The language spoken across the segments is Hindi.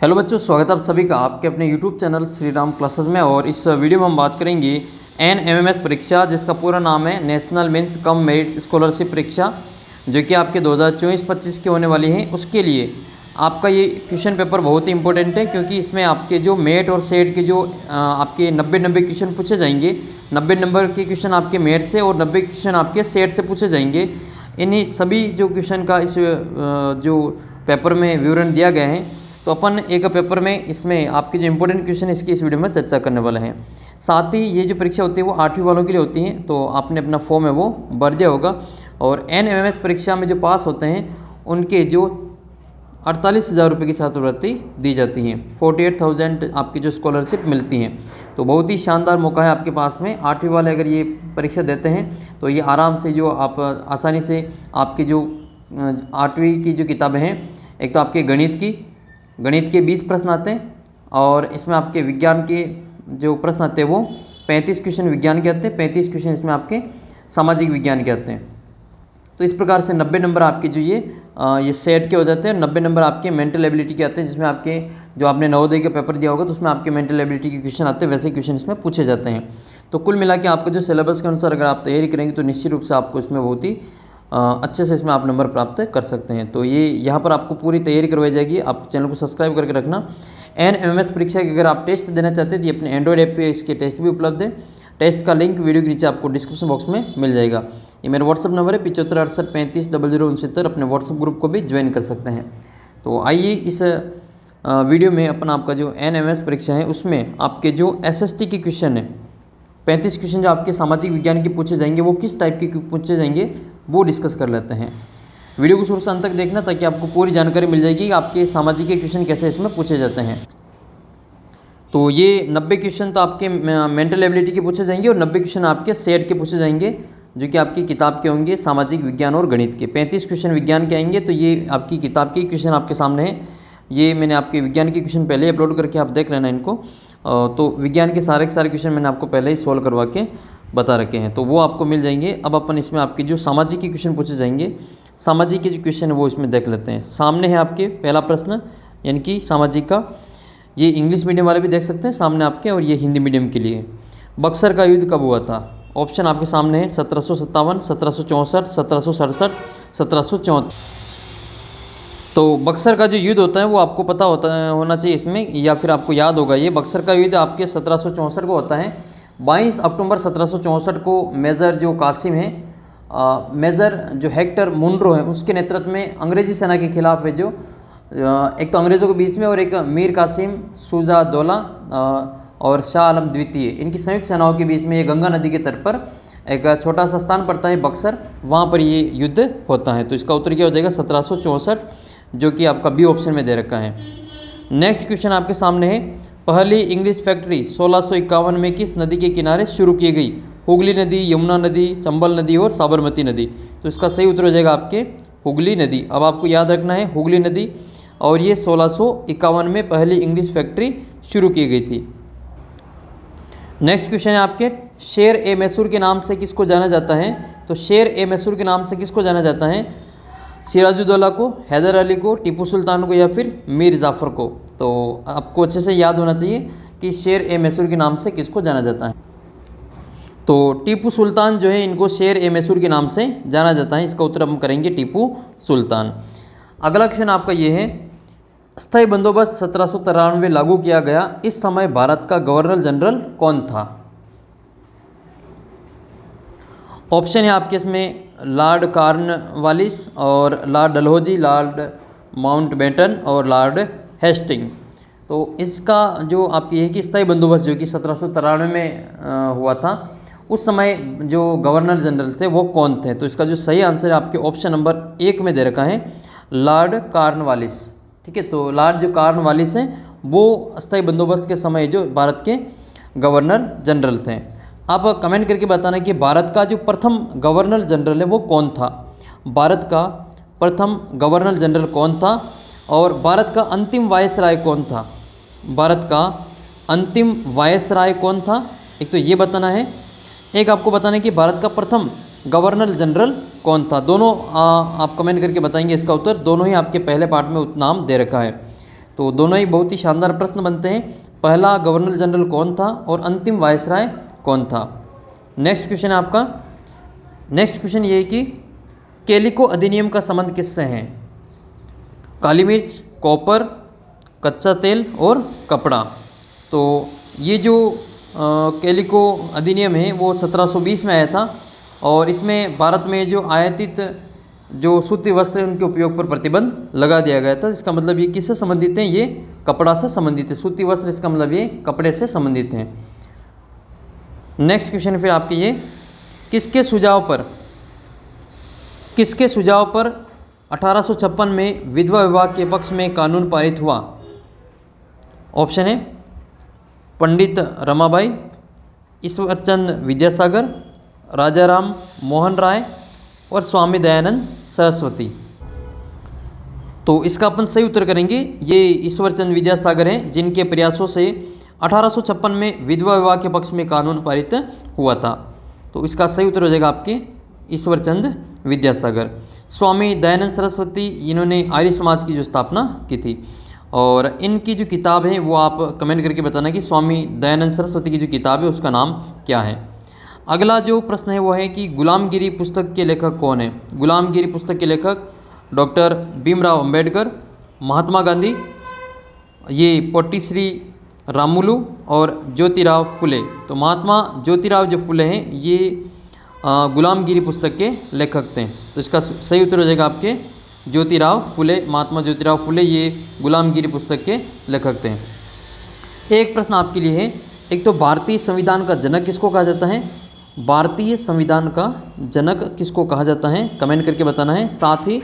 हेलो बच्चों, स्वागत है आप सभी का आपके अपने YouTube channel Shri Ram classes में। और इस वीडियो में हम बात करेंगे NMMS परीक्षा, जिसका पूरा नाम है national means cum merit scholarship परीक्षा, जो कि आपके 2024-25 की होने वाली है। उसके लिए आपका ये क्वेश्चन पेपर बहुत ही इंपॉर्टेंट है, क्योंकि इसमें आपके जो मेट और सेट के जो आपके 90 क्वेश्चन पूछे जाएंगे। 90 नंबर के क्वेश्चन आपके मेट से और 90 क्वेश्चन आपके सेट से पूछे जाएंगे। इन्हीं सभी जो क्वेश्चन का इस जो पेपर में विवरण दिया गया है, तो अपन एक पेपर में इसमें आपके जो इंपॉर्टेंट क्वेश्चन इसकी इस वीडियो में चर्चा करने वाले हैं। साथ ही ये जो परीक्षा होती है वो 8वीं वालों के लिए होती है, तो आपने अपना फॉर्म है वो भर दिया होगा। और NMMS परीक्षा में जो पास होते हैं उनके जो 48,000 रुपये की छात्रवृत्ति दी जाती हैं, 48,000 आपकी जो स्कॉलरशिप मिलती हैं। तो बहुत ही शानदार मौका है आपके पास में। 8वीं वाले अगर ये परीक्षा देते हैं तो ये आराम से जो आप आसानी से आपकी जो 8वीं की जो किताबें हैं, एक तो आपके गणित के 20 प्रश्न आते हैं, और इसमें आपके विज्ञान के जो प्रश्न आते हैं वो 35 क्वेश्चन विज्ञान के आते हैं, 35 क्वेश्चन इसमें आपके सामाजिक विज्ञान के आते हैं। तो इस प्रकार से 90 नंबर आपके जो ये सेट के हो जाते हैं। 90 नंबर आपके मेंटल एबिलिटी के आते हैं, जिसमें आपके जो आपने नवोदय का पेपर दिया होगा तो उसमें आपके मेंटल एबिलिटी के क्वेश्चन आते हैं, वैसे क्वेश्चन इसमें पूछे जाते हैं। तो कुल मिला के आपको जो सिलेबस के अनुसार अगर आप तैयारी करेंगे तो निश्चित रूप से आपको इसमें बहुत ही अच्छे से इसमें आप नंबर प्राप्त कर सकते हैं। तो ये यहाँ पर आपको पूरी तैयारी करवाई जाएगी। आप चैनल को सब्सक्राइब करके रखना। NMMS परीक्षा के अगर आप टेस्ट देना चाहते हैं तो ये अपने एंड्रॉइड ऐप पे इसके टेस्ट भी उपलब्ध है। टेस्ट का लिंक वीडियो के नीचे आपको डिस्क्रिप्शन बॉक्स में मिल जाएगा। ये मेरा व्हाट्सअप नंबर है 7568350069। अपने व्हाट्सअप ग्रुप को भी ज्वाइन कर सकते हैं। तो आइए इस वीडियो में आपका जो NMMS परीक्षा है उसमें आपके जो SST के क्वेश्चन है, 35 क्वेश्चन जो आपके सामाजिक विज्ञान के पूछे जाएंगे, वो किस टाइप के पूछे जाएंगे वो डिस्कस कर लेते हैं। वीडियो को शुरू से अंत तक देखना, ताकि आपको पूरी जानकारी मिल जाएगी कि आपके सामाजिक के क्वेश्चन कैसे इसमें पूछे जाते हैं। तो ये 90 क्वेश्चन तो आपके मेंटल एबिलिटी के पूछे जाएंगे, और 90 क्वेश्चन आपके सेट के पूछे जाएंगे, जो कि आपकी किताब के होंगे सामाजिक विज्ञान और गणित के। 35 क्वेश्चन विज्ञान के आएंगे, तो ये आपकी किताब के क्वेश्चन आपके सामने है। ये मैंने आपके विज्ञान के क्वेश्चन पहले अपलोड करके आप देख लेना इनको। तो विज्ञान के सारे क्वेश्चन मैंने आपको पहले ही सोल्व करवा के बता रखे हैं, तो वो आपको मिल जाएंगे। अब अपन इसमें आपके जो सामाजिक के क्वेश्चन पूछे जाएंगे, सामाजिक के जो क्वेश्चन है वो इसमें देख लेते हैं। सामने है आपके पहला प्रश्न, यानी कि सामाजिक का। ये इंग्लिश मीडियम वाले भी देख सकते हैं सामने आपके, और ये हिंदी मीडियम के लिए। बक्सर का युद्ध कब हुआ था? ऑप्शन आपके सामने है 1757, 1764, 1767, 1774। तो बक्सर का जो युद्ध होता है वो आपको पता होना चाहिए इसमें, या फिर आपको याद होगा। ये बक्सर का युद्ध आपके 1764 को होता है। 22 अक्टूबर 1764 को मेजर जो कासिम है, मेजर जो हेक्टर मुनरो है, उसके नेतृत्व में अंग्रेजी सेना के खिलाफ है जो एक तो अंग्रेज़ों के बीच में, और एक मीर कासिम, शुजा दौला और शाह आलम द्वितीय, इनकी संयुक्त सेनाओं के बीच में ये गंगा नदी के तट पर एक छोटा सा स्थान पड़ता है बक्सर, वहाँ पर ये युद्ध होता है। तो इसका उत्तर क्या हो जाएगा? 1764, जो कि आपका बी ऑप्शन में दे रखा है। नेक्स्ट क्वेश्चन आपके सामने है, पहली इंग्लिश फैक्ट्री 1651 में किस नदी के किनारे शुरू की गई? हुगली नदी, यमुना नदी, चंबल नदी और साबरमती नदी। तो इसका सही उत्तर हो जाएगा आपके हुगली नदी। अब आपको याद रखना है हुगली नदी, और ये 1651 में पहली इंग्लिश फैक्ट्री शुरू की गई थी। नेक्स्ट क्वेश्चन है आपके, शेर ए मैसूर के नाम से किसको जाना जाता है? तो शेर ए मैसूर के नाम से किसको जाना जाता है? सिराजुद्दौला को, हैदर अली को, टीपू सुल्तान को, या फिर मीर जाफ़र को? तो आपको अच्छे से याद होना चाहिए कि शेर ए मैसूर के नाम से किसको जाना जाता है। तो टीपू सुल्तान जो है, इनको शेर ए मैसूर के नाम से जाना जाता है। इसका उत्तर हम करेंगे टीपू सुल्तान। अगला क्वेश्चन आपका ये है, स्थायी बंदोबस्त 1793 लागू किया गया, इस समय भारत का गवर्नर जनरल कौन था? ऑप्शन है आपके इसमें लॉर्ड कॉर्नवालिस, और लॉर्ड डलहौजी, लॉर्ड माउंटबेटन और लॉर्ड हेस्टिंग। तो इसका जो आपकी है कि स्थायी बंदोबस्त जो कि 1793 में हुआ था, उस समय जो गवर्नर जनरल थे वो कौन थे? तो इसका जो सही आंसर है आपके ऑप्शन नंबर 1 में दे रखा है, लॉर्ड कॉर्नवालिस। ठीक है, तो लॉर्ड जो कॉर्नवालिस हैं वो स्थायी बंदोबस्त के समय जो भारत के गवर्नर जनरल थे। आप कमेंट करके बताना कि भारत का जो प्रथम गवर्नर जनरल है वो कौन था? भारत का प्रथम गवर्नर जनरल कौन था, और भारत का अंतिम वायसराय कौन था? भारत का अंतिम वायसराय कौन था, एक तो ये बताना है। एक आपको बताना है कि भारत का प्रथम गवर्नर जनरल कौन था। दोनों आप कमेंट करके बताएंगे इसका उत्तर। दोनों ही आपके पहले पार्ट में नाम दे रखा है। तो दोनों ही बहुत ही शानदार प्रश्न बनते हैं। पहला गवर्नर जनरल कौन था और अंतिम वायसराय कौन था। नेक्स्ट क्वेश्चन है आपका, नेक्स्ट क्वेश्चन ये है कि कैलिको अधिनियम का संबंध किससे है। काली मिर्च, कॉपर, कच्चा तेल और कपड़ा। तो ये जो कैलिको अधिनियम है वो 1720 में आया था और इसमें भारत में जो आयातित जो सूती वस्त्र है उनके उपयोग पर प्रतिबंध लगा दिया गया था। इसका मतलब ये किससे संबंधित हैं, ये कपड़ा से संबंधित है। सूती वस्त्र इसका मतलब ये कपड़े से संबंधित हैं। नेक्स्ट क्वेश्चन फिर आपके ये, किसके सुझाव पर 1856 में विधवा विवाह के पक्ष में कानून पारित हुआ। ऑप्शन है पंडित रमाबाई, ईश्वरचंद विद्यासागर, राजाराम मोहन राय और स्वामी दयानंद सरस्वती। तो इसका अपन सही उत्तर करेंगे, ये ईश्वरचंद विद्यासागर हैं जिनके प्रयासों से 1856 में विधवा विवाह के पक्ष में कानून पारित हुआ था। तो इसका सही उत्तर हो जाएगा आपके ईश्वरचंद विद्यासागर। स्वामी दयानंद सरस्वती इन्होंने आर्य समाज की जो स्थापना की थी और इनकी जो किताब है वो आप कमेंट करके बताना कि स्वामी दयानंद सरस्वती की जो किताब है उसका नाम क्या है। अगला जो प्रश्न है वो है कि गुलामगिरी पुस्तक के लेखक कौन है। गुलामगिरी पुस्तक के लेखक डॉक्टर भीमराव अंबेडकर, महात्मा गांधी, ये पोट्टीश्री रामुलु और ज्योतिराव फुले। तो महात्मा ज्योतिराव जो फुले हैं ये गुलामगिरी पुस्तक के लेखक थे। तो इसका सही उत्तर हो जाएगा आपके ज्योतिराव फुले। महात्मा ज्योतिराव फुले ये गुलामगिरी पुस्तक के लेखक थे। एक प्रश्न आपके लिए है, एक तो भारतीय संविधान का जनक किसको कहा जाता है। भारतीय संविधान का जनक किसको कहा जाता है, कमेंट करके बताना है। साथ ही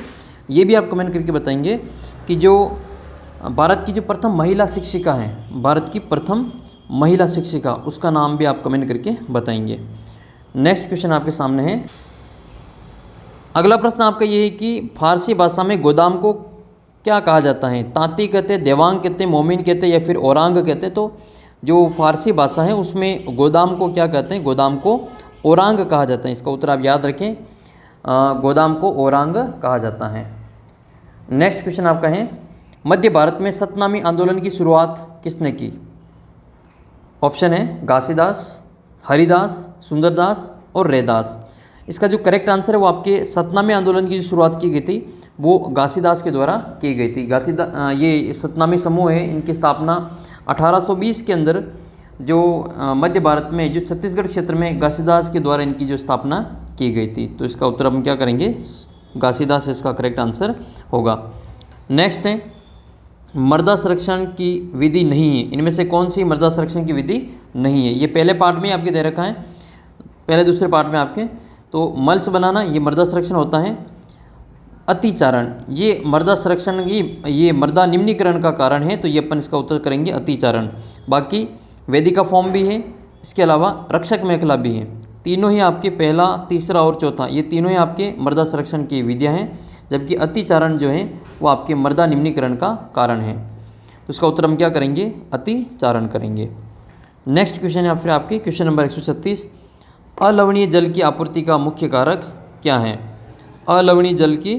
ये भी आप कमेंट करके बताएंगे कि जो भारत की जो प्रथम महिला शिक्षिका हैं, भारत की प्रथम महिला शिक्षिका, उसका नाम भी आप कमेंट करके बताएंगे। नेक्स्ट क्वेश्चन आपके सामने है। अगला प्रश्न आपका ये है कि फारसी भाषा में गोदाम को क्या कहा जाता है। तांती कहते हैं, देवांग कहते हैं, मोमिन कहते हैं या फिर औरांग कहते हैं। तो जो फारसी भाषा है उसमें गोदाम को क्या कहते हैं, गोदाम को औरांग कहा जाता है। इसका उत्तर आप याद रखें, गोदाम को औरांग कहा जाता है। नेक्स्ट क्वेश्चन आपका है, मध्य भारत में सतनामी आंदोलन की शुरुआत किसने की। ऑप्शन है घासीदास, हरिदास, सुंदरदास और रैदास। इसका जो करेक्ट आंसर है वो आपके सतनामी आंदोलन की जो शुरुआत की गई थी वो घासीदास के द्वारा की गई थी। ये सतनामी समूह है, इनकी स्थापना 1820 के अंदर जो मध्य भारत में जो छत्तीसगढ़ क्षेत्र में घासीदास के द्वारा इनकी जो स्थापना की गई थी। तो इसका उत्तर हम क्या करेंगे, घासीदास इसका करेक्ट आंसर होगा। नेक्स्ट है, मृदा संरक्षण की विधि नहीं है। इनमें से कौन सी मृदा संरक्षण की विधि नहीं है। ये पहले पार्ट में आपके दे रखा है, पहले दूसरे पार्ट में आपके। तो मल्च बनाना ये मृदा संरक्षण होता है। अतिचारण ये मृदा संरक्षण की, ये मृदा निम्नीकरण का कारण है। तो ये अपन इसका उत्तर करेंगे अतिचारण। बाकी वेदिका फॉर्म भी है, इसके अलावा रक्षक मेखला भी है। तीनों ही आपके पहला, तीसरा और चौथा, ये तीनों ही आपके मृदा संरक्षण की विधियाँ हैं, जबकि अतिचारण जो है वो आपके मृदा निम्नीकरण का कारण है। तो इसका उत्तर हम क्या करेंगे, अतिचारण करेंगे। नेक्स्ट क्वेश्चन है फिर आपके क्वेश्चन नंबर 136, अलवणीय जल की आपूर्ति का मुख्य कारक क्या है। अलवणीय जल की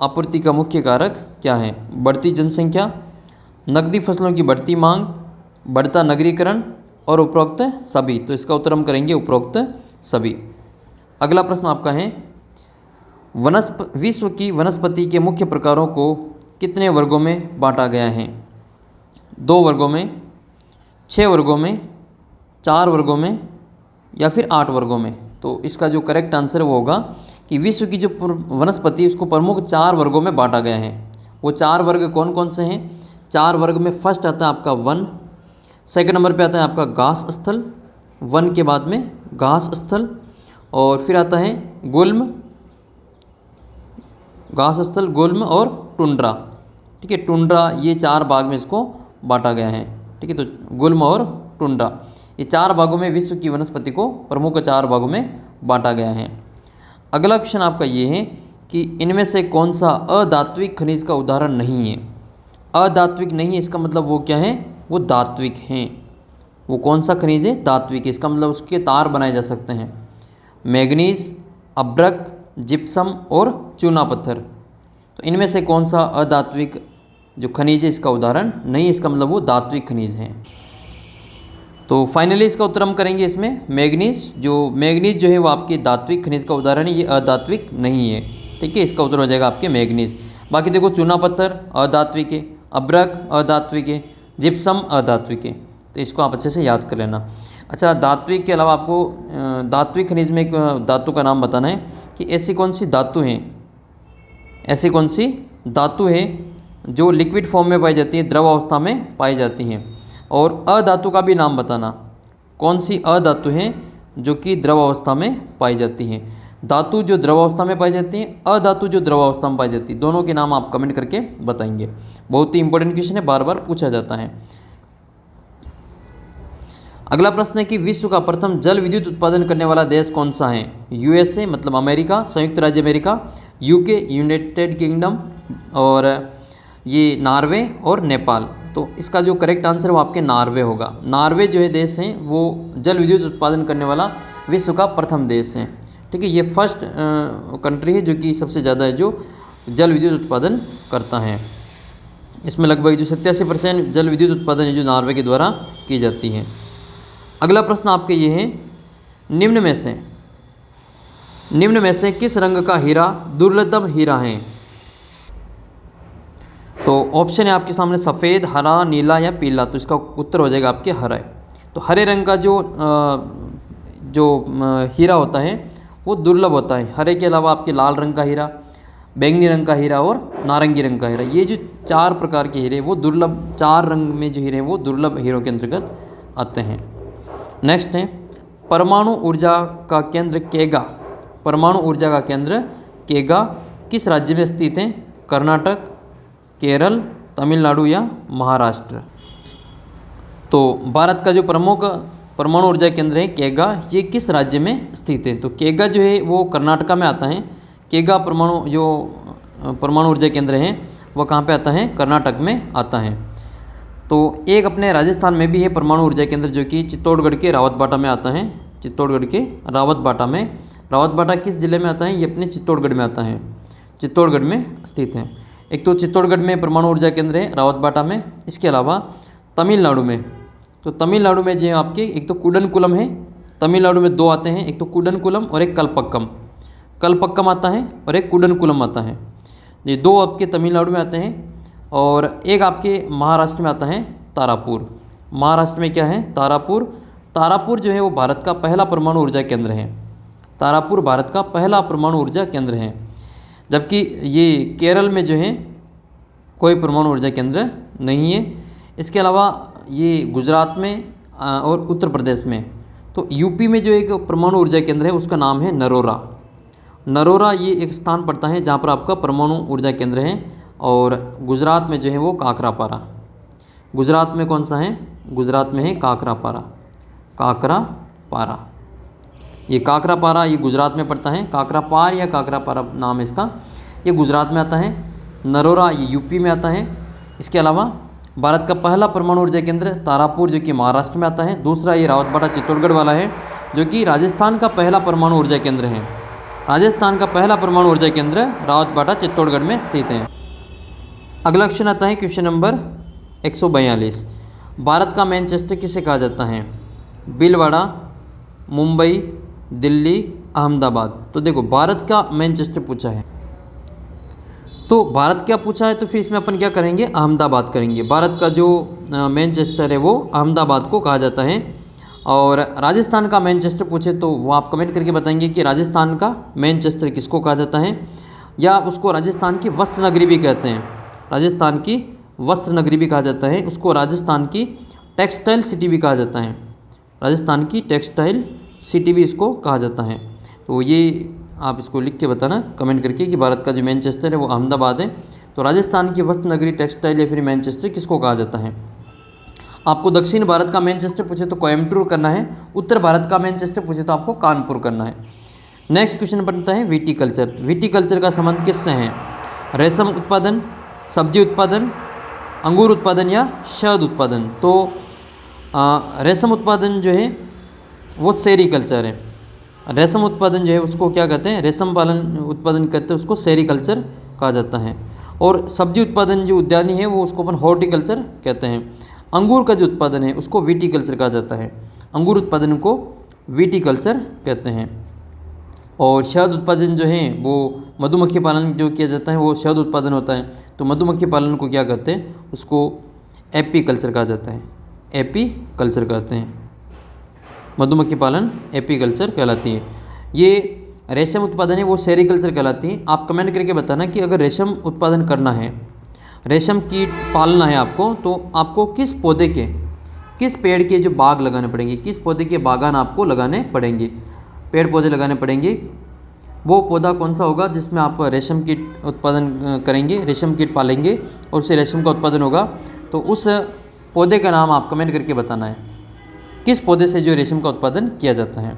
आपूर्ति का मुख्य कारक क्या है। बढ़ती जनसंख्या, नकदी फसलों की बढ़ती मांग, बढ़ता नगरीकरण और उपरोक्त सभी। तो इसका उत्तर हम करेंगे उपरोक्त सभी। अगला प्रश्न आपका है, विश्व की वनस्पति के मुख्य प्रकारों को कितने वर्गों में बांटा गया है। 2 वर्गों में, 6 वर्गों में, 4 वर्गों में या फिर 8 वर्गों में। तो इसका जो करेक्ट आंसर है वो होगा कि विश्व की जो वनस्पति उसको प्रमुख 4 वर्गों में बांटा गया है। वो 4 वर्ग कौन कौन से हैं। 4 वर्ग में फर्स्ट आता है आपका वन, सेकंड नंबर पे आता है आपका घास स्थल, वन के बाद में घास स्थल, और फिर आता है गुल्म, घास स्थल, गुल्म और टुंड्रा। ठीक है, टुंड्रा, ये 4 भाग में इसको बांटा गया है। ठीक है, तो गुल्म और टुंड्रा, ये 4 भागों में विश्व की वनस्पति को प्रमुख 4 भागों में बांटा गया है। अगला क्वेश्चन आपका ये है कि इनमें से कौन सा अधात्विक खनिज का उदाहरण नहीं है। अधात्विक नहीं है, इसका मतलब वो क्या है, वो धात्विक हैं। वो कौन सा खनिज है, धात्विक है। इसका मतलब उसके तार बनाए जा सकते हैं। मैग्नीज, अभ्रक, जिप्सम और चूना पत्थर। तो इनमें से कौन सा अधात्विक जो खनिज है इसका उदाहरण नहीं है, इसका मतलब वो धात्विक खनिज है। तो फाइनली इसका उत्तर हम करेंगे इसमें मैग्नीज। जो मैग्नीज जो है वो आपके धात्विक खनिज का उदाहरण है, ये अधात्विक नहीं है। ठीक है, इसका उत्तर हो जाएगा आपके मैग्नीज। बाकी देखो चूना पत्थर अधात्विक है, अब्रक अधात्विक है, जिप्सम अधात्विक है। तो इसको आप अच्छे से याद कर लेना। अच्छा, धात्विक के अलावा आपको धात्विक खनिज में एक धातु का नाम बताना है कि ऐसी कौन सी धातु हैं, ऐसी कौन सी धातु है जो लिक्विड फॉर्म में पाई जाती है, द्रव अवस्था में पाई जाती हैं। और अधातु का भी नाम बताना, कौन सी अधातु हैं जो कि द्रव अवस्था में पाई जाती हैं। धातु जो द्रव अवस्था में पाई जाती हैं, अधातु जो द्रव अवस्था में पाई जाती है, दोनों के नाम आप कमेंट करके बताएंगे। बहुत ही इंपॉर्टेंट क्वेश्चन है, बार बार पूछा जाता है। अगला प्रश्न है कि विश्व का प्रथम जल विद्युत उत्पादन करने वाला देश कौन सा है। यूएसए मतलब अमेरिका, संयुक्त राज्य अमेरिका, यूके यूनाइटेड किंगडम, और ये नॉर्वे और नेपाल। तो इसका जो करेक्ट आंसर वो आपके नॉर्वे होगा। नॉर्वे जो है देश है वो जल विद्युत उत्पादन करने वाला विश्व का प्रथम देश है। ठीक है, ये फर्स्ट कंट्री है जो कि सबसे ज़्यादा है जो जल विद्युत उत्पादन करता है। इसमें लगभग जो 87% जल विद्युत उत्पादन है जो नॉर्वे के द्वारा की जाती है। अगला प्रश्न आपके ये है, निम्न में से किस रंग का हीरा दुर्लभ हीरा है। तो ऑप्शन है आपके सामने सफ़ेद, हरा, नीला या पीला। तो इसका उत्तर हो जाएगा आपके हरा। तो हरे रंग का जो हीरा होता है वो दुर्लभ होता है। हरे के अलावा आपके लाल रंग का हीरा, बैंगनी रंग का हीरा और नारंगी रंग का हीरा, ये जो 4 प्रकार के हीरे वो दुर्लभ, 4 रंग में जो हीरे हैं वो दुर्लभ हीरों के अंतर्गत आते हैं। नेक्स्ट है, परमाणु ऊर्जा का केंद्र केगा। परमाणु ऊर्जा का केंद्र केगा किस राज्य में स्थित है। कर्नाटक, केरल, तमिलनाडु या महाराष्ट्र। तो भारत का जो प्रमुख परमाणु ऊर्जा केंद्र है केगा, ये किस राज्य में स्थित है। तो केगा जो है वो कर्नाटका में आता है। केगा परमाणु ऊर्जा केंद्र है वो कहाँ पे आता है, कर्नाटक में आता है। तो एक अपने राजस्थान में भी है परमाणु ऊर्जा केंद्र जो कि चित्तौड़गढ़ के रावतबाटा में आता है। चित्तौड़गढ़ के रावतबाटा में, रावतबाटा किस जिले में आता है, ये अपने चित्तौड़गढ़ में आता है, चित्तौड़गढ़ में स्थित है। एक तो चित्तौड़गढ़ में परमाणु ऊर्जा केंद्र है रावतबाटा में। इसके अलावा तमिलनाडु में, तो तमिलनाडु में जो आपके एक तो कुडनकुलम है, तमिलनाडु में 2 आते हैं, एक तो कुडनकुलम और एक कलपक्कम। कलपक्कम आता है और एक कुडनकुलम आता है। ये 2 आपके तमिलनाडु में आते हैं। और एक आपके महाराष्ट्र में आता है तारापुर। महाराष्ट्र में क्या है, तारापुर। तारापुर जो है वो भारत का पहला परमाणु ऊर्जा केंद्र है। तारापुर भारत का पहला परमाणु ऊर्जा केंद्र है। जबकि ये केरल में जो है कोई परमाणु ऊर्जा केंद्र नहीं है। इसके अलावा ये गुजरात में और उत्तर प्रदेश में। तो यूपी में जो एक परमाणु ऊर्जा केंद्र है उसका नाम है नरोरा। नरोरा ये एक स्थान पड़ता है जहाँ पर आपका परमाणु ऊर्जा केंद्र है। और गुजरात में जो है वो काकरापारा। गुजरात में कौन सा है, गुजरात में है काकरापारा। काकरापारा, ये काकरापारा ये गुजरात में पड़ता है। काकरापार या काकरापारा नाम है इसका, ये गुजरात में आता है। नरोरा ये यूपी में आता है। इसके अलावा भारत का पहला परमाणु ऊर्जा केंद्र तारापुर जो कि महाराष्ट्र में आता है। दूसरा ये रावतबाटा चित्तौड़गढ़ वाला है जो कि राजस्थान का पहला परमाणु ऊर्जा केंद्र है। राजस्थान का पहला परमाणु ऊर्जा केंद्र रावतबाटा चित्तौड़गढ़ में स्थित है। अगला क्वेश्चन आता है क्वेश्चन नंबर 142। भारत का मैनचेस्टर किसे कहा जाता है। भीलवाड़ा, मुंबई, दिल्ली, अहमदाबाद। तो देखो भारत का मैनचेस्टर पूछा है, तो भारत क्या पूछा है तो फिर इसमें अपन क्या करेंगे, अहमदाबाद करेंगे। भारत का जो मैनचेस्टर है वो अहमदाबाद को कहा जाता है। और राजस्थान का मैनचेस्टर पूछे तो वो आप कमेंट करके बताएंगे कि राजस्थान का मैनचेस्टर किसको कहा जाता है, या उसको राजस्थान की वस्त्र नगरी भी कहते हैं। राजस्थान की वस्त्र नगरी भी कहा जाता है, उसको राजस्थान की टेक्सटाइल सिटी भी कहा जाता है। राजस्थान की टेक्सटाइल सिटी भी इसको कहा जाता है। तो ये आप इसको लिख के बताना कमेंट करके कि भारत का जो मैनचेस्टर है वो अहमदाबाद है। तो राजस्थान की वस्त्र नगरी टेक्सटाइल या फिर मैनचेस्टर किसको कहा जाता है। आपको दक्षिण भारत का मैनचेस्टर पूछे तो कोयम्बटूर करना है। उत्तर भारत का मैनचेस्टर पूछे तो आपको कानपुर करना है। नेक्स्ट क्वेश्चन बनता है विटीकल्चर। विटीकल्चर का संबंध किससे है। रेशम उत्पादन, सब्जी उत्पादन, अंगूर उत्पादन या शहद उत्पादन। तो रेशम उत्पादन जो है वो सेरीकल्चर है। रेशम उत्पादन जो है उसको क्या कहते हैं, रेशम पालन उत्पादन करते हैं उसको सेरीकल्चर कहा जाता है। और सब्जी उत्पादन जो उद्यानी है वो उसको अपन हॉर्टिकल्चर कहते हैं। अंगूर का जो उत्पादन है उसको विटीकल्चर कहा जाता है। अंगूर उत्पादन को विटीकल्चर कहते हैं। और शहद उत्पादन जो है वो मधुमक्खी पालन जो किया जाता है वो शहद उत्पादन होता है। तो मधुमक्खी पालन को क्या कहते हैं, उसको एपीकल्चर कहा जाता है। एपीकल्चर कहते हैं। मधुमक्खी पालन एपीकल्चर कहलाती है। ये रेशम उत्पादन है वो सेरीकल्चर कहलाती है। आप कमेंट करके बताना कि अगर रेशम उत्पादन करना है, रेशम कीट पालना है आपको, तो आपको किस पौधे के, किस पेड़ के जो बाग लगाने पड़ेंगे, किस पौधे के बागान आपको लगाने पड़ेंगे, पेड़ पौधे लगाने पड़ेंगे। वो पौधा कौन सा होगा जिसमें आप रेशम कीट उत्पादन करेंगे, रेशम कीट पालेंगे और उससे रेशम का उत्पादन होगा। तो उस पौधे का नाम आप कमेंट करके बताना है, किस पौधे से जो रेशम का उत्पादन किया जाता है।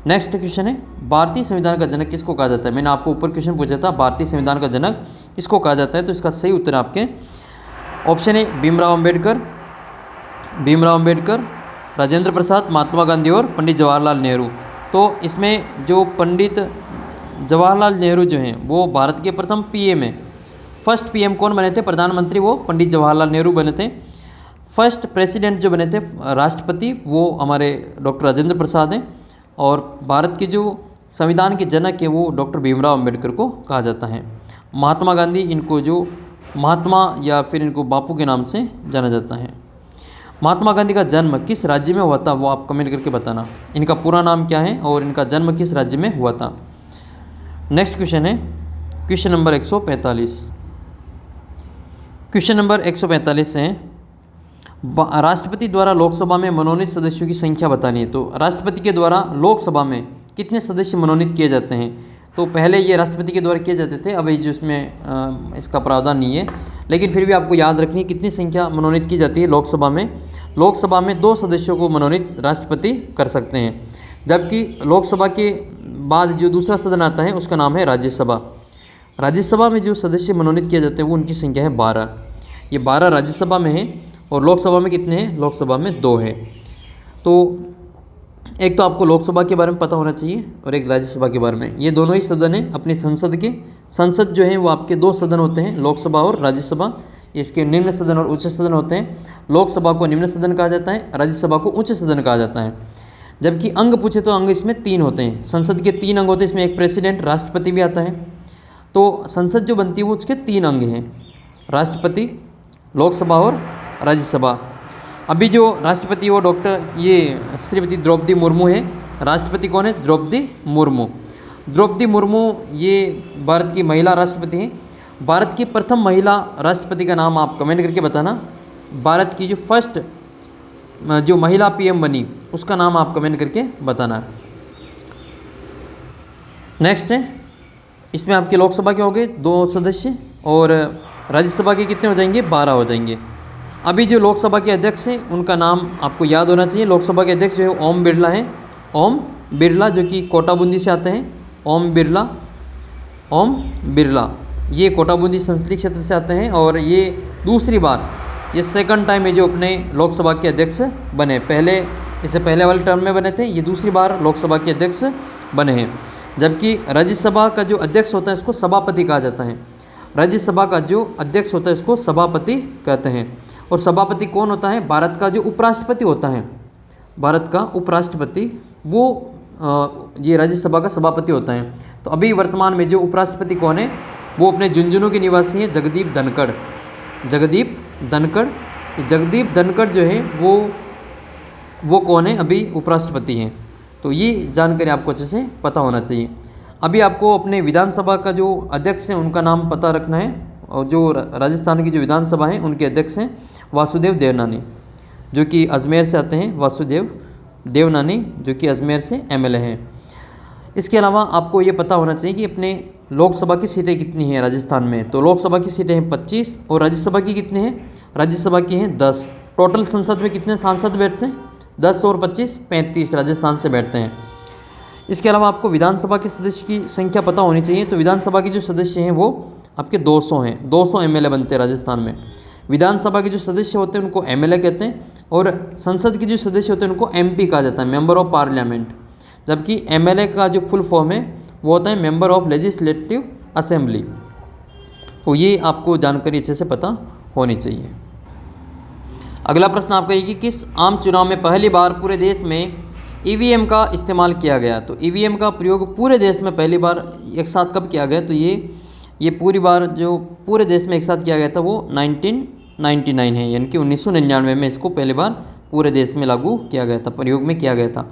नेक्स्ट क्वेश्चन है, भारतीय संविधान का जनक किसको कहा जाता है। मैंने आपको ऊपर क्वेश्चन पूछा था भारतीय संविधान का जनक किसको कहा जाता है, तो इसका सही उत्तर आपके ऑप्शन है भीमराव अम्बेडकर, राजेंद्र प्रसाद, महात्मा गांधी और पंडित जवाहरलाल नेहरू। तो इसमें जो पंडित जवाहरलाल नेहरू जो हैं वो भारत के प्रथम पीएम हैं। फर्स्ट पीएम कौन बने थे, प्रधानमंत्री, वो पंडित जवाहरलाल नेहरू बने थे। फर्स्ट प्रेसिडेंट जो बने थे राष्ट्रपति, वो हमारे डॉक्टर राजेंद्र प्रसाद हैं। और भारत के जो संविधान के जनक है वो डॉक्टर भीमराव अम्बेडकर को कहा जाता है। महात्मा गांधी, इनको जो महात्मा या फिर इनको बापू के नाम से जाना जाता है। महात्मा गांधी का जन्म किस राज्य में हुआ था वो आप कमेंट करके बताना। इनका पूरा नाम क्या है और इनका जन्म किस राज्य में हुआ था। नेक्स्ट क्वेश्चन है क्वेश्चन नंबर 145। क्वेश्चन नंबर 145 है, राष्ट्रपति द्वारा लोकसभा में मनोनीत सदस्यों की संख्या बतानी है। तो राष्ट्रपति के द्वारा लोकसभा में कितने सदस्य मनोनीत किए जाते हैं। तो पहले ये राष्ट्रपति के द्वारा किए जाते थे, अब जो इसमें इसका प्रावधान नहीं है, लेकिन फिर भी आपको याद रखनी है कितनी संख्या मनोनीत की जाती है लोकसभा में। लोकसभा में 2 सदस्यों को मनोनीत राष्ट्रपति कर सकते हैं, जबकि लोकसभा के बाद जो दूसरा सदन आता है उसका नाम है राज्यसभा। राज्यसभा में जो सदस्य मनोनीत किए जाते हैं वो उनकी संख्या है 12। ये 12 राज्यसभा में है और लोकसभा में कितने हैं, लोकसभा में 2 है। तो एक तो आपको लोकसभा के बारे में पता होना चाहिए और एक राज्यसभा के बारे में। ये दोनों ही सदन हैं अपनी संसद के। संसद जो है वो आपके 2 सदन होते हैं, लोकसभा और राज्यसभा। इसके निम्न सदन और उच्च सदन होते हैं। लोकसभा को निम्न सदन कहा जाता है, राज्यसभा को उच्च सदन कहा जाता है। जबकि अंग पूछे तो अंग इसमें 3 होते हैं। संसद के 3 अंग होते हैं, इसमें एक प्रेसिडेंट, राष्ट्रपति भी आता है। तो संसद जो बनती है वो उसके 3 अंग हैं, राष्ट्रपति, लोकसभा और राज्यसभा। अभी जो राष्ट्रपति वो डॉक्टर ये श्रीमती द्रौपदी मुर्मू है। राष्ट्रपति कौन है, द्रौपदी मुर्मू। द्रौपदी मुर्मू ये भारत की महिला राष्ट्रपति हैं। भारत की प्रथम महिला राष्ट्रपति का नाम आप कमेंट करके बताना। भारत की जो फर्स्ट जो महिला पीएम बनी उसका नाम आप कमेंट करके बताना। नेक्स्ट है, इसमें आपके लोकसभा के हो गए 2 सदस्य और राज्यसभा के कितने हो जाएंगे, 12 हो जाएंगे। अभी जो लोकसभा के अध्यक्ष हैं उनका नाम आपको याद होना चाहिए। लोकसभा के अध्यक्ष जो है ओम बिरला हैं। ओम बिरला जो कि कोटा बूंदी से आते हैं। ओम बिरला ये कोटा बूंदी संसदीय क्षेत्र से आते हैं और ये दूसरी बार, ये सेकंड टाइम है जो अपने लोकसभा के अध्यक्ष बने। पहले इससे पहले वाले टर्म में बने थे, ये दूसरी बार लोकसभा के अध्यक्ष बने हैं। जबकि राज्यसभा का जो अध्यक्ष होता है उसको सभापति कहा जाता है। राज्यसभा का जो अध्यक्ष होता है उसको सभापति कहते हैं। और सभापति कौन होता है, भारत का जो उपराष्ट्रपति होता है, भारत का उपराष्ट्रपति वो ये राज्यसभा का सभापति होता है। तो अभी वर्तमान में जो उपराष्ट्रपति कौन है, वो अपने झुंझुनू के निवासी हैं, जगदीप धनखड़। जगदीप धनखड़ जो है वो कौन है, अभी उपराष्ट्रपति हैं। तो ये जानकारी आपको अच्छे से पता होना चाहिए। अभी आपको अपने विधानसभा का जो अध्यक्ष हैं उनका नाम पता रखना है। और जो राजस्थान की जो विधानसभा है उनके अध्यक्ष हैं वासुदेव देवनानी जो कि अजमेर से आते हैं। वासुदेव देवनानी जो कि अजमेर से एमएलए हैं। इसके अलावा आपको ये पता होना चाहिए कि अपने लोकसभा की सीटें कितनी हैं राजस्थान में। तो लोकसभा की सीटें हैं 25 और राज्यसभा की कितनी हैं, राज्यसभा की हैं 10। टोटल संसद में कितने सांसद बैठते हैं, 10 और 25 35 राजस्थान से बैठते हैं। इसके अलावा आपको विधानसभा के सदस्य की संख्या पता होनी चाहिए। तो विधानसभा के जो सदस्य हैं वो आपके 200 हैं। 200 एमएलए बनते हैं राजस्थान में। विधानसभा के जो सदस्य होते हैं उनको एमएलए कहते हैं और संसद के जो सदस्य होते हैं उनको एमपी कहा जाता है, मेंबर ऑफ पार्लियामेंट। जबकि एमएलए का जो फुल फॉर्म है वो होता है मेंबर ऑफ लेजिस्लेटिव असेंबली। तो ये आपको जानकारी अच्छे से पता होनी चाहिए। अगला प्रश्न आपका ये कि किस आम चुनाव में पहली बार पूरे देश में ईवीएम का इस्तेमाल किया गया। तो ईवीएम का प्रयोग पूरे देश में पहली बार एक साथ कब किया गया, तो ये पूरी बार जो पूरे देश में एक साथ किया गया था वो 1999 है, यानी कि 1999 में इसको पहली बार पूरे देश में लागू किया गया था, प्रयोग में किया गया था।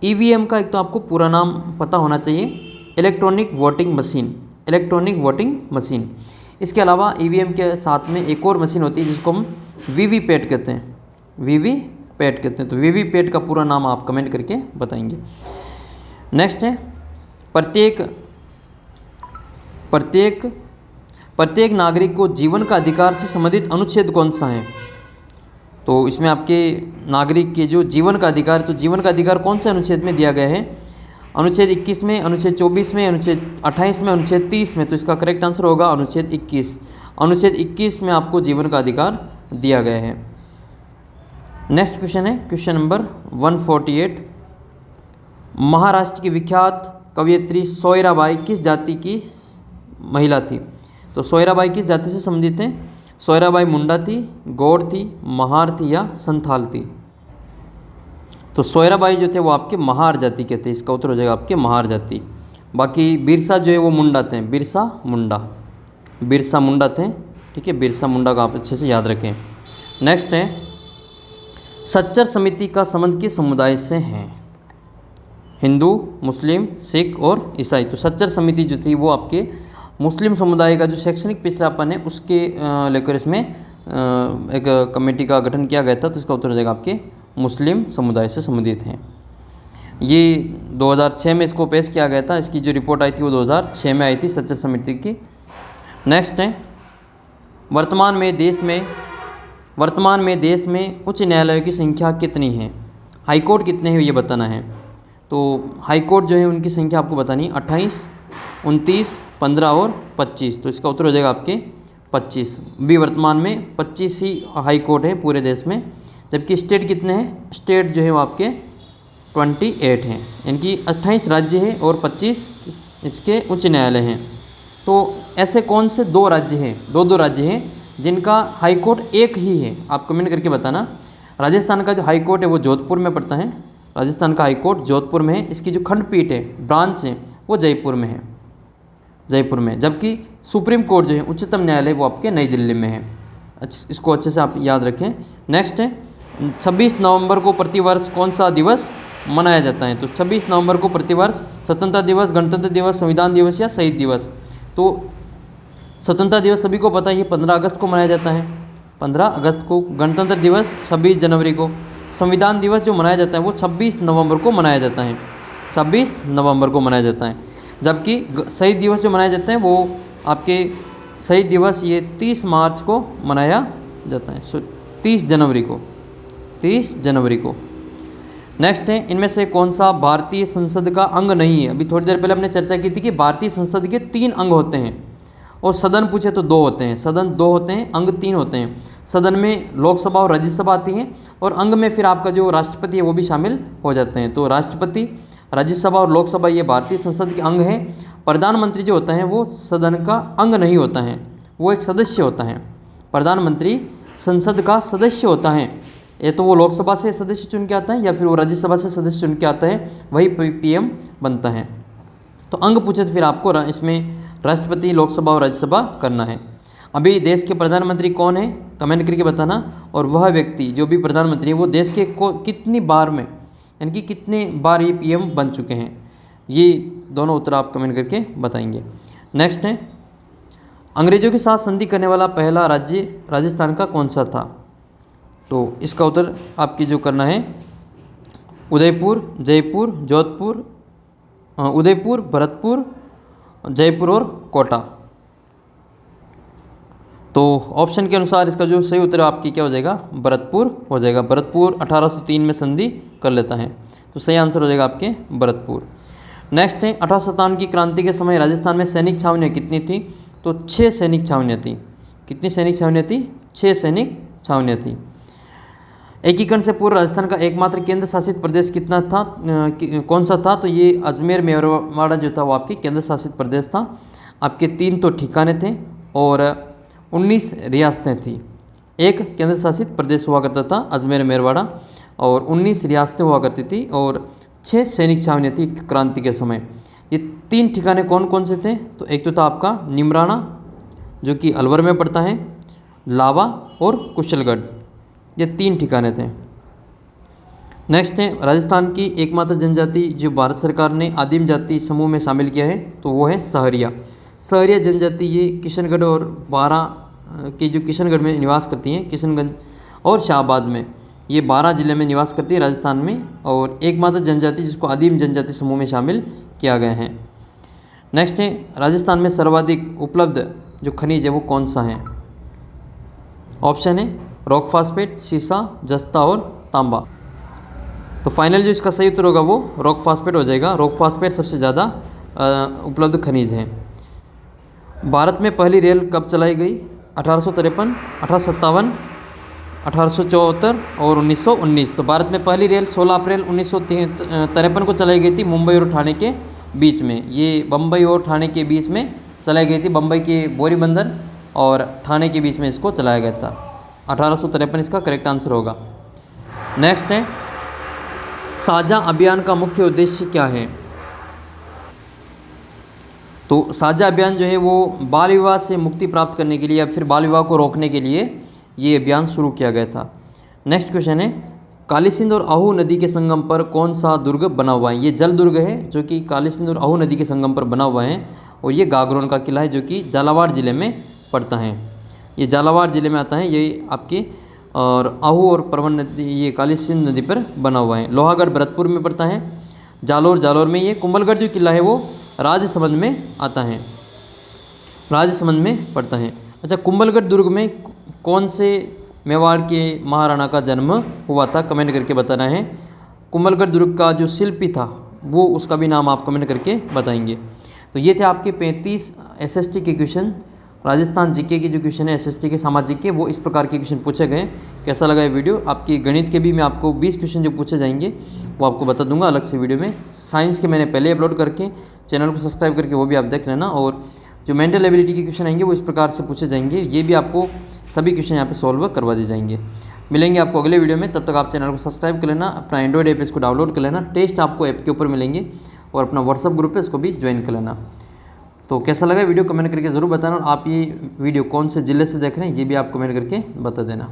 ईवीएम का एक तो आपको पूरा नाम पता होना चाहिए, electronic voting machine, electronic voting machine. इसके अलावा ईवीएम के साथ में एक और मशीन होती है जिसको हम वीवीपैट कहते हैं, वीवीपैट कहते हैं। तो वीवीपैट का पूरा नाम आप कमेंट करके बताएंगे। नेक्स्ट है प्रत्येक नागरिक को जीवन का अधिकार से संबंधित अनुच्छेद कौन सा है। तो इसमें आपके नागरिक के जो जीवन का अधिकार, तो जीवन का अधिकार कौन से अनुच्छेद में दिया गया है, अनुच्छेद 21 में, अनुच्छेद 24 में, अनुच्छेद 28 में, अनुच्छेद 30 में। तो इसका करेक्ट आंसर होगा अनुच्छेद 21। अनुच्छेद 21 में आपको जीवन का अधिकार दिया गया है। नेक्स्ट क्वेश्चन है क्वेश्चन नंबर 148। महाराष्ट्र की विख्यात कवयित्री सोयराबाई किस जाति की महिला थी। तो सोयराबाई किस जाति से संबंधित हैं। सोयराबाई मुंडा थी, गौड़ थी, महार थी या संथाल थी। तो सोयराबाई जो थे वो आपके महार जाति के थे, इसका उत्तर हो जाएगा आपके महार जाति। बाकी बिरसा जो है वो मुंडा थे, बिरसा मुंडा थे, ठीक है, बिरसा मुंडा का आप अच्छे से याद रखें। नेक्स्ट है सच्चर समिति का संबंध किस समुदाय से है। हिंदू, मुस्लिम, सिख और ईसाई। तो सच्चर समिति जो थी वो आपके मुस्लिम समुदाय का जो शैक्षणिक पिछड़ापन है उसके लेकर इसमें एक कमेटी का गठन किया गया था। तो इसका उत्तर हो जाएगा आपके मुस्लिम समुदाय से संबंधित हैं। ये 2006 में इसको पेश किया गया था, इसकी जो रिपोर्ट आई थी वो 2006 में आई थी सच्चर समिति की। नेक्स्ट है वर्तमान में देश में उच्च न्यायालयों की संख्या कितनी है। हाई कोर्ट कितने हैं ये बताना है। तो हाई कोर्ट जो है उनकी संख्या आपको बतानी है 28, 29, 15 और 25। तो इसका उत्तर हो जाएगा आपके 25। भी वर्तमान में 25 ही हाई कोर्ट है पूरे देश में। जबकि स्टेट कितने हैं, स्टेट जो है वो आपके 28 हैं, यानी कि 28 राज्य हैं और 25 इसके उच्च न्यायालय हैं। तो ऐसे कौन से दो राज्य हैं जिनका हाई कोर्ट एक ही है, आप कमेंट करके बताना। राजस्थान का जो हाई कोर्ट है वो जोधपुर में पड़ता है, राजस्थान का हाई कोर्ट जोधपुर में है। इसकी जो खंडपीठ है, ब्रांच है, वो जयपुर में है, जबकि सुप्रीम कोर्ट जो है उच्चतम न्यायालय वो आपके नई दिल्ली में है। इसको अच्छे से आप याद रखें। नेक्स्ट है 26 नवंबर को प्रतिवर्ष कौन सा दिवस मनाया जाता है। तो 26 नवंबर को प्रतिवर्ष स्वतंत्रता दिवस, गणतंत्र दिवस, संविधान दिवस या शहीद दिवस। तो स्वतंत्रता दिवस सभी को पता है, ये 15 अगस्त को मनाया जाता है, 15 अगस्त को। गणतंत्र दिवस 26 जनवरी को। संविधान दिवस जो मनाया जाता है वो 26 नवंबर को मनाया जाता है, 26 नवंबर को मनाया जाता है। जबकि शहीद दिवस जो मनाया जाता है वो आपके शहीद दिवस ये 30 मार्च को मनाया जाता है, 30 जनवरी को। नेक्स्ट है इनमें से कौन सा भारतीय संसद का अंग नहीं है। अभी थोड़ी देर पहले हमने चर्चा की थी कि भारतीय संसद के 3 अंग होते हैं और सदन पूछे तो 2 होते हैं। सदन 2 होते हैं, अंग 3 होते हैं। सदन में लोकसभा और राज्यसभा आती हैं और अंग में फिर आपका जो राष्ट्रपति है वो भी शामिल हो जाते हैं। तो राष्ट्रपति, राज्यसभा और लोकसभा ये भारतीय संसद के अंग हैं। प्रधानमंत्री जो होता है वो सदन का अंग नहीं होता है, वो एक सदस्य होता है। प्रधानमंत्री संसद का सदस्य होता है, ये तो वो लोकसभा से सदस्य चुन के आता है या फिर वो राज्यसभा से सदस्य चुन के आता है, वही पीएम बनता है। तो अंग पूछे तो फिर आपको इसमें राष्ट्रपति, लोकसभा और राज्यसभा करना है। अभी देश के प्रधानमंत्री कौन है कमेंट करके बताना। और वह व्यक्ति जो भी प्रधानमंत्री है वो देश के कितनी बार में, यानी कि कितने बार ये पीएम बन चुके हैं, ये दोनों उत्तर आप कमेंट करके बताएंगे। नेक्स्ट है अंग्रेजों के साथ संधि करने वाला पहला राज्य राजस्थान का कौन सा था। तो इसका उत्तर आपकी जो करना है उदयपुर, जयपुर, जोधपुर, उदयपुर, भरतपुर, जयपुर और कोटा। तो ऑप्शन के अनुसार इसका जो सही उत्तर आपकी क्या हो जाएगा, भरतपुर हो जाएगा। भरतपुर 1803 में संधि कर लेता है, तो सही आंसर हो जाएगा आपके भरतपुर। नेक्स्ट है 1857 की क्रांति के समय राजस्थान में सैनिक छावनियाँ कितनी थी। तो 6 सैनिक छावनियाँ थी। कितनी सैनिक छावनियाँ थी, 6 सैनिक छावनियाँ थी। एकीकरण से पूर्व राजस्थान का एकमात्र केंद्र शासित प्रदेश कितना था, कौन सा था। तो ये अजमेर मेवाड़ा जो था वो आपकी केंद्र शासित प्रदेश था। आपके 3 तो ठिकाने थे और 19 रियासतें थी। एक केंद्र शासित प्रदेश हुआ करता था अजमेर मेरवाड़ा, और 19 रियासतें हुआ करती थी, और 6 सैनिक छावनियाँ थी क्रांति के समय। ये 3 ठिकाने कौन कौन से थे? तो एक तो था आपका निमराना जो कि अलवर में पड़ता है, लावा और कुशलगढ़, ये 3 ठिकाने थे। नेक्स्ट है राजस्थान की एकमात्र जनजाति जो भारत सरकार ने आदिम जाति समूह में शामिल किया है, तो वो है सहरिया। सहरिया जनजाति ये किशनगढ़ और बारां के जो किशनगढ़ में निवास करती हैं, किशनगंज और शाहबाद में, ये 12 जिले में निवास करती है राजस्थान में, और एकमात्र जनजाति जिसको आदिम जनजाति समूह में शामिल किया गया है। नेक्स्ट है राजस्थान में सर्वाधिक उपलब्ध जो खनिज है वो कौन सा है? ऑप्शन है रॉक फास्फेट, सीसा, जस्ता और तांबा। तो फाइनल जो इसका सही उत्तर होगा वो रॉक फास्फेट हो जाएगा। रॉक फास्फेट सबसे ज़्यादा उपलब्ध खनिज है। भारत में पहली रेल कब चलाई गई? 1853, 1857, 1874 और 1919। तो भारत में पहली रेल 16 अप्रैल 1953 को चलाई गई थी मुंबई और ठाणे के बीच में। ये बम्बई और ठाणे के बीच में चलाई गई थी, बम्बई के बोरी बंदर और ठाणे के बीच में इसको चलाया गया था। 1853 इसका करेक्ट आंसर होगा। नेक्स्ट है साझा अभियान का मुख्य उद्देश्य क्या है? तो साझा अभियान जो है वो बाल विवाह से मुक्ति प्राप्त करने के लिए या फिर बाल विवाह को रोकने के लिए ये अभियान शुरू किया गया था। नेक्स्ट क्वेश्चन है काली सिंध और आहू नदी के संगम पर कौन सा दुर्ग बना हुआ है? ये जल दुर्ग है जो कि काली सिंध और आहू नदी के संगम पर बना हुआ है, और ये गागरोन का किला है जो कि झालावाड़ ज़िले में पड़ता है। ये झालावाड़ ज़िले में आता है, ये आपके और आहू और परवन नदी ये काली सिंध नदी पर बना हुआ है। लोहागढ़ भरतपुर में पड़ता है। जालोर में। ये कुंभलगढ़ जो किला है वो राजसमंद में आता है, राजसमंद में पड़ता है। अच्छा, कुंभलगढ़ दुर्ग में कौन से मेवाड़ के महाराणा का जन्म हुआ था? कमेंट करके बताना है। कुंभलगढ़ दुर्ग का जो शिल्पी था वो उसका भी नाम आप कमेंट करके बताएंगे। तो ये थे आपके 35 एसएसटी के क्वेश्चन। राजस्थान जीके की जो क्वेश्चन है एसएसटी के सामाजिक के, वो इस प्रकार के क्वेश्चन पूछे गए। कैसा लगा ये वीडियो? आपकी गणित के भी मैं आपको 20 क्वेश्चन जो पूछे जाएंगे वो आपको बता दूंगा अलग से वीडियो में। साइंस के मैंने पहले अपलोड करके चैनल को सब्सक्राइब करके वो भी आप देख लेना। और जो मेंटल एबिलिटी के क्वेश्चन आएंगे वो इस प्रकार से पूछे जाएंगे, ये भी आपको सभी क्वेश्चन यहाँ पे सॉल्व करवा दिए जाएंगे। मिलेंगे आपको अगले वीडियो में, तब तक आप चैनल को सब्सक्राइब कर लेना, अपना एंड्रॉइड ऐप इसको डाउनलोड कर लेना। टेस्ट आपको ऐप के ऊपर मिलेंगे, और अपना व्हाट्सअप ग्रुप है उसको भी ज्वाइन कर लेना। तो कैसा लगा वीडियो कमेंट करके ज़रूर बताना, और आप ये वीडियो कौन से ज़िले से देख रहे हैं ये भी आप कमेंट करके बता देना।